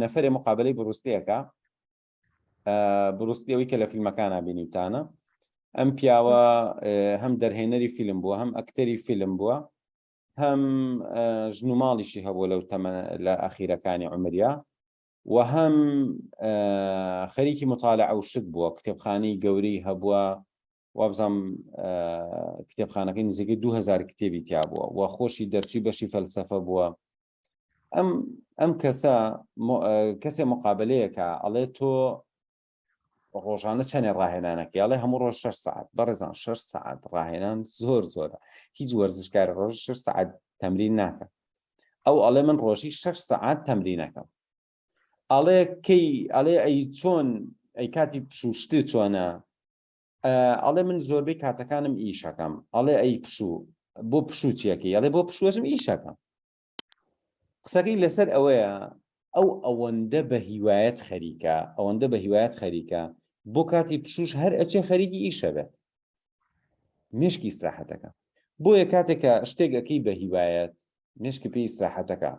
نەفەرێ مقابلەی بروسلیەکە بروسلیەوەی کە لە فیلمەکانە بینیوتانە ئەم پیاوە هەم دەرهێنەری فیلم بووە هەم ئەکتەری فیلم بووە هەم ژن و ماڵیشی هەبووە لەو تەمە لە ئەخیرەکانی عومریا و هەم خەریکی مطالعە و شت بووە کتێبخانەی گەورەی هەبووە وابزانم کتێبخانەکەی نزیکەی 2000 کتێبی تیا بووە و خۆشی دەرچووی بەشی فەلسەفە بووە ئەم کەسێ مقابلەیەکە ئەڵێ تۆ ڕۆژانە چەندێ ڕاهێنانەکە ئەڵێ هەموو ڕۆژ 6 ساعت بەڕێزان 6 ساعت ڕاهێنان زۆرە هیچ وەرزشکار ڕۆژ 6 ساعت تەمرین ناکە ئەو ئەڵێ من ڕۆژی 6 ساعت تەمرینەکەم ئەڵێ ئەڵێ ئەی چۆن ئەی کاتی پشوشتی چۆنە ئەڵێ من زۆربەی کاتەکانم ئیشەکەم ئەڵێ ئەی بۆ پشوچیەکەی ئەڵێ بۆ پشوەژم ئیشەکەم قسەکەی لەسەر ئەوەیە ئەوەندە بە هیوایەت خەریکە بۆ کاتی پشوش هەر ئەچێ خەریکی ئیشە بێت مێشکی ئیستراحەتەکە بۆیە کاتێکە شتێک ئەەکەی بە هیوایەت مێشکی پێی ئیستراحەتەکە